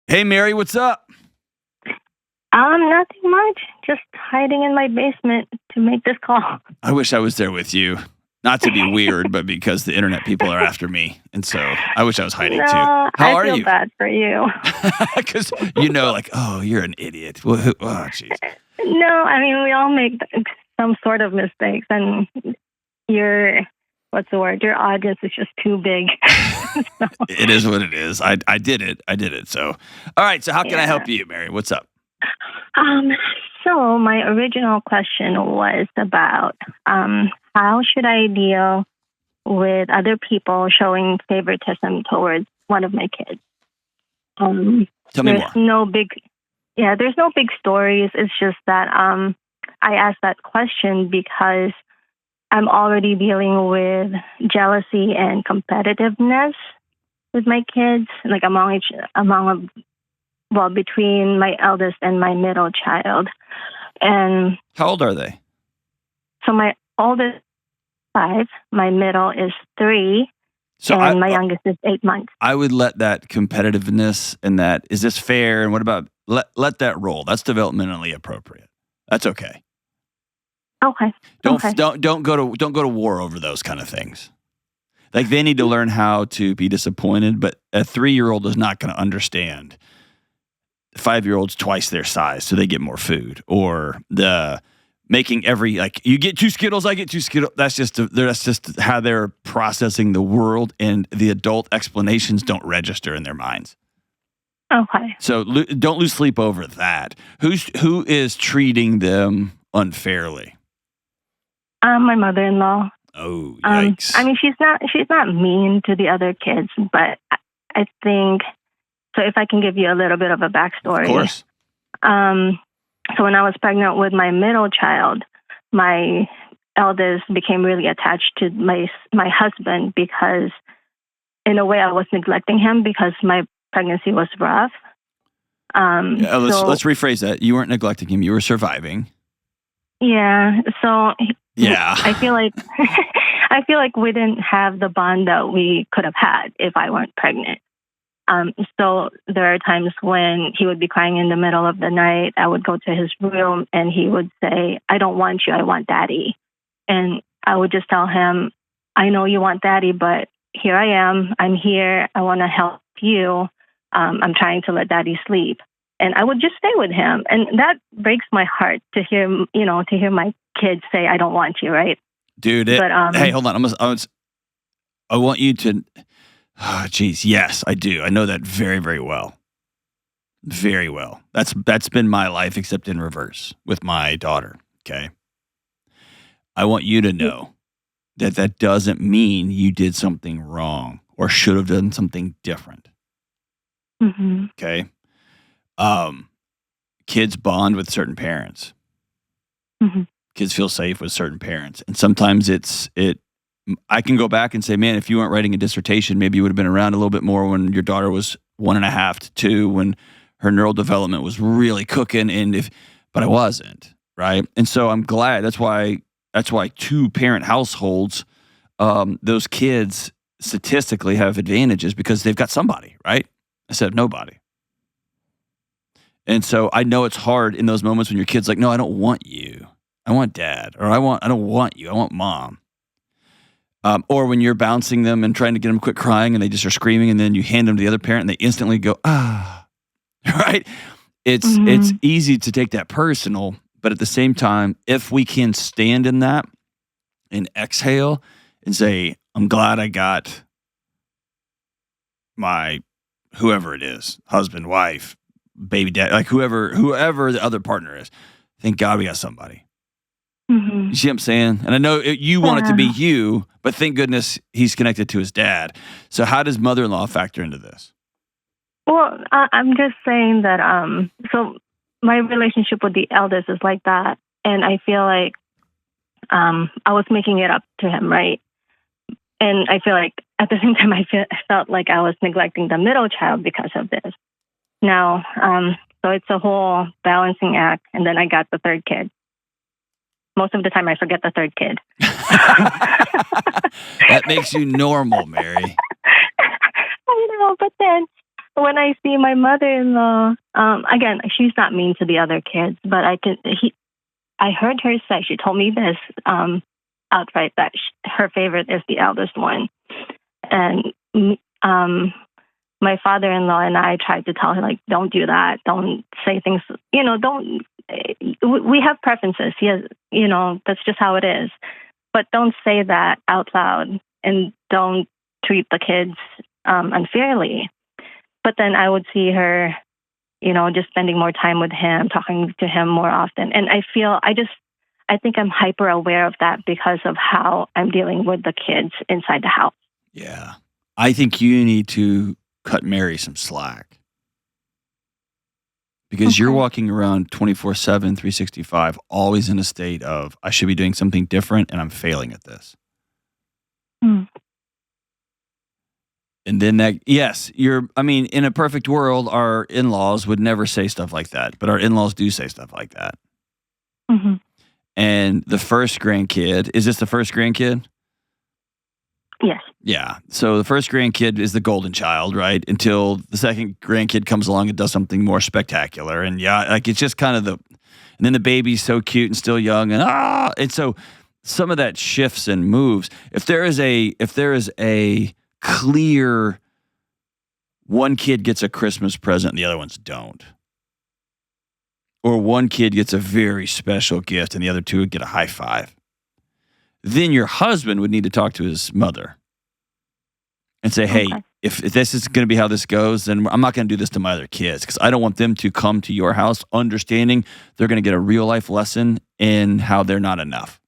Hey, Mary, what's up? Nothing much. Just hiding in my basement to make this call. I wish I was there with you. Not to be weird, but because the internet people are after me. And so I wish I was hiding too. No, How I are feel you? bad for you. Because, like, oh, you're an idiot. Well, oh, jeez. No, I mean, we all make some sort of mistakes, and your, what's the word? Your audience is just too big. So, It is what it is. I did it. I did it. So, all right. So how can I yeah. help you, Mary? What's up? Um, so my original question was about how should I deal with other people showing favoritism towards one of my kids? Tell me There's more. there's no big stories. It's just that I asked that question because I'm already dealing with jealousy and competitiveness with my kids, like between my eldest and my middle child. And How old are they? so my oldest is 5, my middle is 3, So and my youngest is 8 months. I would let that competitiveness and that, is this fair? And what about, let that roll. That's developmentally appropriate. That's okay. Okay. Don't go to war over those kind of things. Like, they need to learn how to be disappointed, but a 3-year-old is not going to understand 5-year-olds twice their size, so they get more food, or the making you get 2 Skittles, I get 2 Skittles. That's just how they're processing the world, and the adult explanations don't register in their minds. Okay. So don't lose sleep over that. Who is treating them unfairly? My mother-in-law. Oh, yikes! I mean, she's not mean to the other kids, but I think so. If I can give you a little bit of a backstory, Of course. So when I was pregnant with my middle child, my eldest became really attached to my husband because, in a way, I was neglecting him because my pregnancy was rough. Let's rephrase that. You weren't neglecting him; you were surviving. Yeah. So Yeah. I feel like we didn't have the bond that we could have had if I weren't pregnant. So there are times when he would be crying in the middle of the night. I would go to his room and he would say, "I don't want you, I want daddy." And I would just tell him, "I know you want daddy, but here I am. I'm here. I want to help you. I'm trying to let daddy sleep." And I would just stay with him. And that breaks my heart to hear my kids say, "I don't want you," right? Dude, hey, hold on. I want you to. Oh, geez, yes, I do. I know that very, very well. Very well. That's been my life, except in reverse with my daughter. Okay. I want you to know that doesn't mean you did something wrong or should have done something different. Mm-hmm. Okay. Kids bond with certain parents. Mm-hmm. Kids feel safe with certain parents, and sometimes I can go back and say, man, if you weren't writing a dissertation, maybe you would have been around a little bit more when your daughter was 1.5 to 2, when her neural development was really cooking. But I wasn't, right? And so I'm glad. That's why 2-parent households, those kids statistically have advantages because they've got somebody, right? Instead of nobody. And so I know it's hard in those moments when your kid's like, no, I don't want you. I want dad, or I don't want you. I want mom. Or when you're bouncing them and trying to get them to quit crying and they just are screaming, and then you hand them to the other parent and they instantly go, ah, right? It's easy to take that personal, but at the same time, if we can stand in that and exhale and say, I'm glad I got my whoever it is, husband, wife, baby dad, like whoever the other partner is, thank God we got somebody. Mm-hmm. You see what I'm saying? And I know you want it to be you, but thank goodness he's connected to his dad. So how does mother-in-law factor into this? Well, I'm just saying that, so my relationship with the eldest is like that. And I feel like I was making it up to him, right? And I feel like at the same time, I felt like I was neglecting the middle child because of this. Now, so it's a whole balancing act. And then I got the 3rd kid. Most of the time, I forget the 3rd kid. That makes you normal, Mary. I know, but then when I see, my mother-in-law, again, she's not mean to the other kids, but I heard her say, she told me this outright, that her favorite is the eldest one. And my father-in-law and I tried to tell her, like, don't do that. Don't say things, we have preferences. Yes, that's just how it is. But don't say that out loud, and don't treat the kids unfairly. But then I would see her, just spending more time with him, talking to him more often. And I think I'm hyper aware of that because of how I'm dealing with the kids inside the house. Yeah. I think you need to cut Mary some slack. Because you're walking around 24/7, 365, always in a state of, I should be doing something different and I'm failing at this. And then in a perfect world, our in-laws would never say stuff like that, but our in-laws do say stuff like that. Mm-hmm. And the first grandkid, is this the first grandkid? Yes. Yeah. So the first grandkid is the golden child, right? Until the second grandkid comes along and does something more spectacular. And it's just kind of and then the baby's so cute and still young and so some of that shifts and moves. If there is a clear one kid gets a Christmas present and the other ones don't, or one kid gets a very special gift and the other two would get a high five, then your husband would need to talk to his mother and say, hey, if this is going to be how this goes, then I'm not going to do this to my other kids, because I don't want them to come to your house understanding they're going to get a real life lesson in how they're not enough,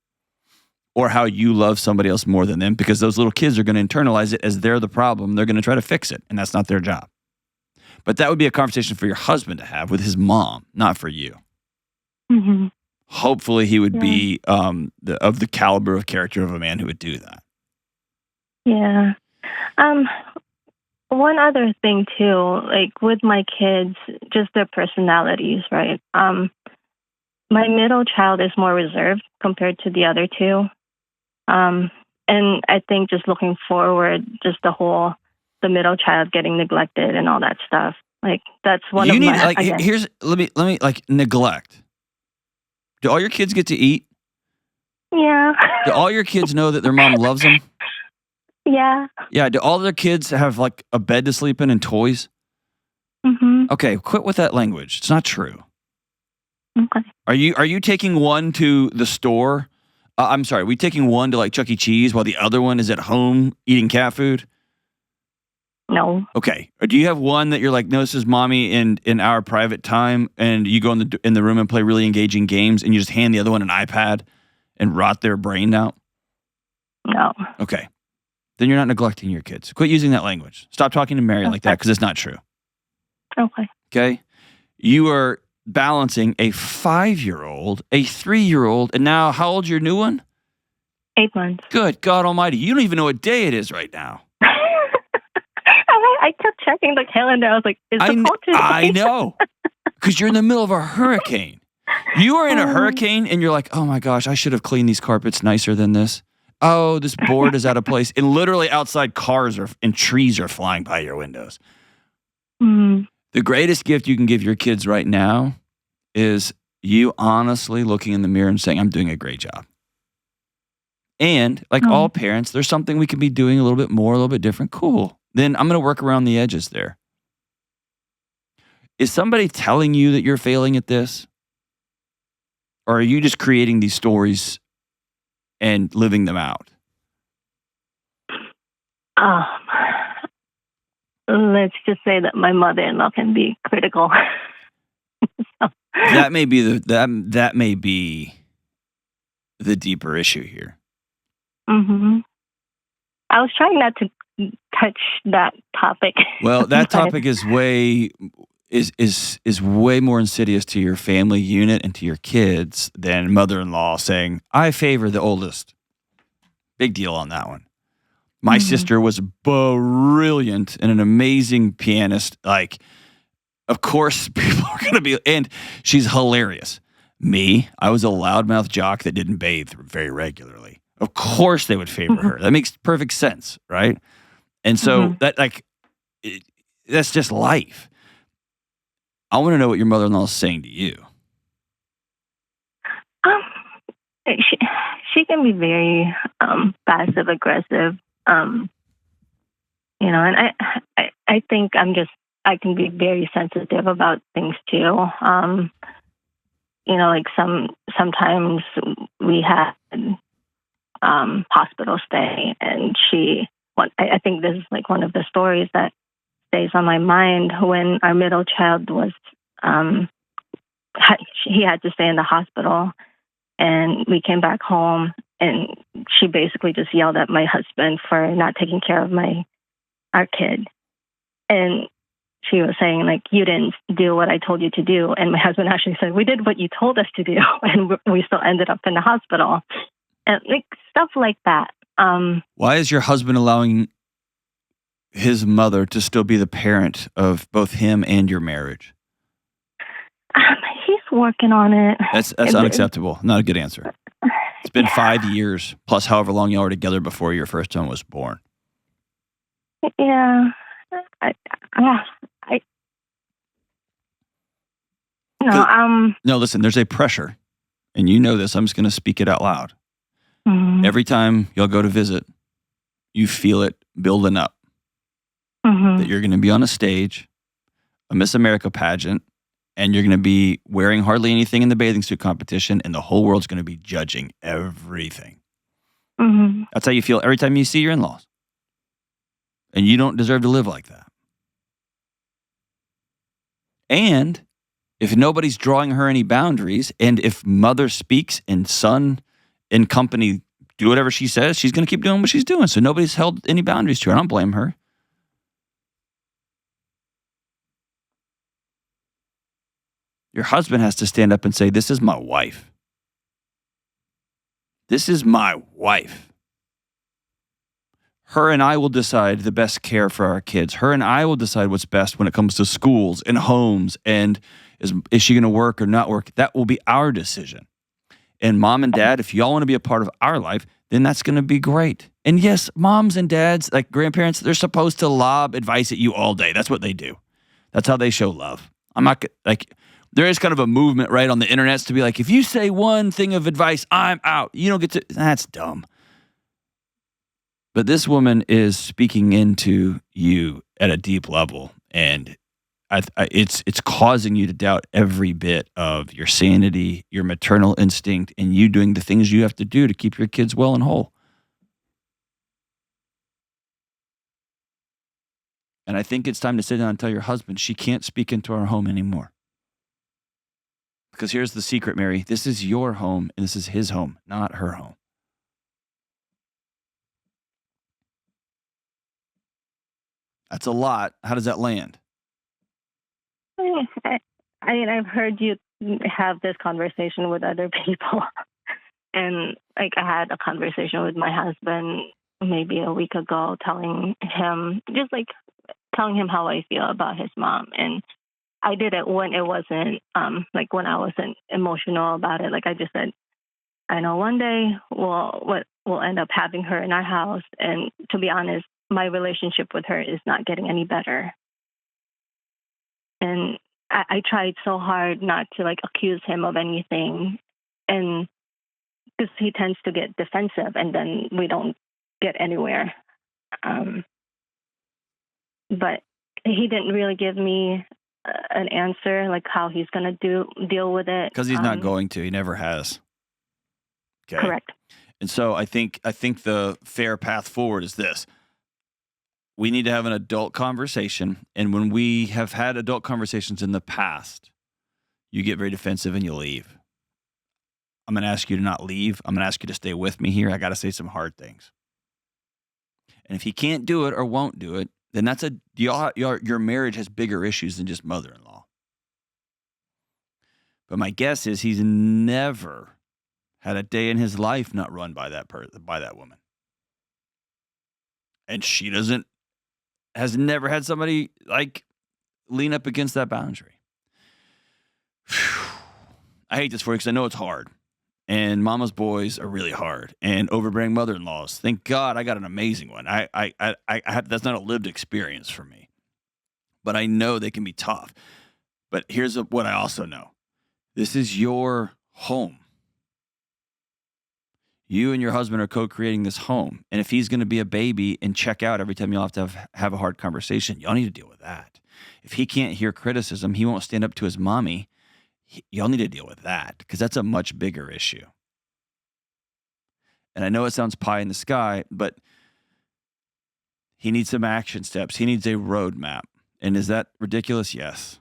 or how you love somebody else more than them, because those little kids are going to internalize it as they're the problem. They're going to try to fix it, and that's not their job. But that would be a conversation for your husband to have with his mom, not for you. Mm-hmm. Hopefully he would be of the caliber of character of a man who would do that. Yeah. One other thing too, like with my kids, just their personalities, right? My middle child is more reserved compared to the other two. And I think just looking forward, just the middle child getting neglected and all that stuff. Like that's one of my. Let me neglect. Do all your kids get to eat? Yeah. Do all your kids know that their mom loves them? Yeah. Yeah. Do all their kids have like a bed to sleep in and toys? Mm-hmm. Okay, quit with that language. It's not true. Okay. Are you taking one to the store? I'm sorry. Are we taking one to like Chuck E. Cheese while the other one is at home eating cat food? No. Okay. Or do you have one that you're like, no, this is mommy in our private time, and you go in the room and play really engaging games, and you just hand the other one an iPad and rot their brain out? No. Okay. Then you're not neglecting your kids. Quit using that language. Stop talking to Mary like that, because it's not true. Okay. Okay? You are balancing a 5-year-old, a 3-year-old, and now how old's your new one? 8 months. Good God Almighty. You don't even know what day it is right now. I kept checking the calendar. I was like, is the cold today? I know. Because you're in the middle of a hurricane. You are in a hurricane and you're like, oh my gosh, I should have cleaned these carpets nicer than this. Oh, this board is out of place. And literally outside cars and trees are flying by your windows. Mm. The greatest gift you can give your kids right now is you honestly looking in the mirror and saying, I'm doing a great job. And like all parents, there's something we can be doing a little bit more, a little bit different. Cool. Then I'm going to work around the edges there. Is somebody telling you that you're failing at this? Or are you just creating these stories and living them out? Let's just say that my mother-in-law can be critical. So. That may be the deeper issue here. Mm-hmm. I was trying not to touch that topic. Well, that topic is way more insidious to your family unit and to your kids than mother-in-law saying, I favor the oldest. Big deal on that one. My sister was brilliant and an amazing pianist. Like, of course, people are going to be, and she's hilarious. Me, I was a loudmouth jock that didn't bathe very regularly. Of course they would favor her. That makes perfect sense, right? And so that's just life. I want to know what your mother-in-law is saying to you. Um, she can be very passive aggressive. And I think I can be very sensitive about things too. Like sometimes we had hospital stay, and I think this is like one of the stories that stays on my mind. When our middle child was, he had to stay in the hospital, and we came back home, and she basically just yelled at my husband for not taking care of our kid. And she was saying, like, you didn't do what I told you to do. And my husband actually said, we did what you told us to do. And we still ended up in the hospital. And like stuff like that. Why is your husband allowing his mother to still be the parent of both him and your marriage? He's working on it. That's unacceptable. Not a good answer. It's been 5 years, plus however long you were together before your first son was born. Yeah. No, listen, there's a pressure, and you know this. I'm just going to speak it out loud. Mm-hmm. Every time y'all go to visit, you feel it building up. Mm-hmm. That you're going to be on a stage, a Miss America pageant, and you're going to be wearing hardly anything in the bathing suit competition, and the whole world's going to be judging everything. Mm-hmm. That's how you feel every time you see your in-laws. And you don't deserve to live like that. And if nobody's drawing her any boundaries, and if mother speaks and son and company do whatever she says, she's going to keep doing what she's doing. So nobody's held any boundaries to her. I don't blame her. Your husband has to stand up and say, this is my wife. This is my wife. Her and I will decide the best care for our kids. Her and I will decide what's best when it comes to schools and homes, and is she going to work or not work? That will be our decision. And mom and dad, if y'all want to be a part of our life, then that's going to be great. And yes, moms and dads, like grandparents, they're supposed to lob advice at you all day. That's what they do. That's how they show love. I'm not like, there is kind of a movement right on the internet to be like, if you say one thing of advice, I'm out. You don't get to, that's dumb. But this woman is speaking into you at a deep level, and it's causing you to doubt every bit of your sanity, your maternal instinct, and you doing the things you have to do to keep your kids well and whole. And I think it's time to sit down and tell your husband she can't speak into our home anymore. Because here's the secret, Mary. This is your home, and this is his home, not her home. That's a lot. How does that land? I mean, I've heard you have this conversation with other people. And like I had a conversation with my husband maybe a week ago, telling him how I feel about his mom. And I did it when it wasn't like when I wasn't emotional about it. Like I just said, I know one day we'll end up having her in our house. And to be honest, my relationship with her is not getting any better. And I tried so hard not to like accuse him of anything, and because he tends to get defensive, and then we don't get anywhere. But he didn't really give me an answer, like how he's going to deal with it. Because he's not going to. He never has. Okay. Correct. And so I think the fair path forward is this. We need to have an adult conversation. And when we have had adult conversations in the past, you get very defensive and you leave. I'm going to ask you to not leave. I'm going to ask you to stay with me here. I got to say some hard things. And if he can't do it or won't do it, then that's your marriage has bigger issues than just mother-in-law. But my guess is he's never had a day in his life not run by that woman. And she has never had somebody like lean up against that boundary. I hate this for you because I know it's hard. And mama's boys are really hard. And overbearing mother-in-laws. Thank God I got an amazing one. I have, that's not a lived experience for me. But I know they can be tough. But here's what I also know. This is your home. You and your husband are co-creating this home. And if he's going to be a baby and check out every time you'll have to have a hard conversation, y'all need to deal with that. If he can't hear criticism, he won't stand up to his mommy. Y'all need to deal with that because that's a much bigger issue. And I know it sounds pie in the sky, but he needs some action steps. He needs a roadmap. And is that ridiculous? Yes.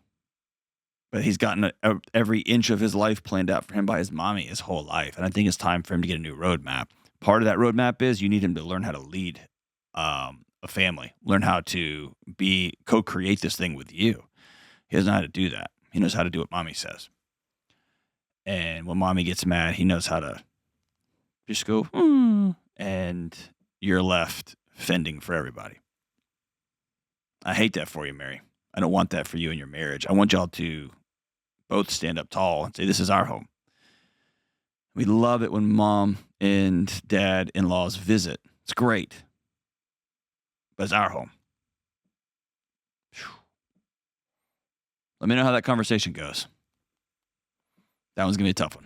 But he's gotten every inch of his life planned out for him by his mommy his whole life. And I think it's time for him to get a new roadmap. Part of that roadmap is you need him to learn how to lead a family, learn how to co-create this thing with you. He doesn't know how to do that. He knows how to do what mommy says. And when mommy gets mad, he knows how to just go, and you're left fending for everybody. I hate that for you, Mary. I don't want that for you in your marriage. I want y'all to both stand up tall and say, this is our home. We love it when mom and dad in-laws visit. It's great. But it's our home. Whew. Let me know how that conversation goes. That one's going to be a tough one.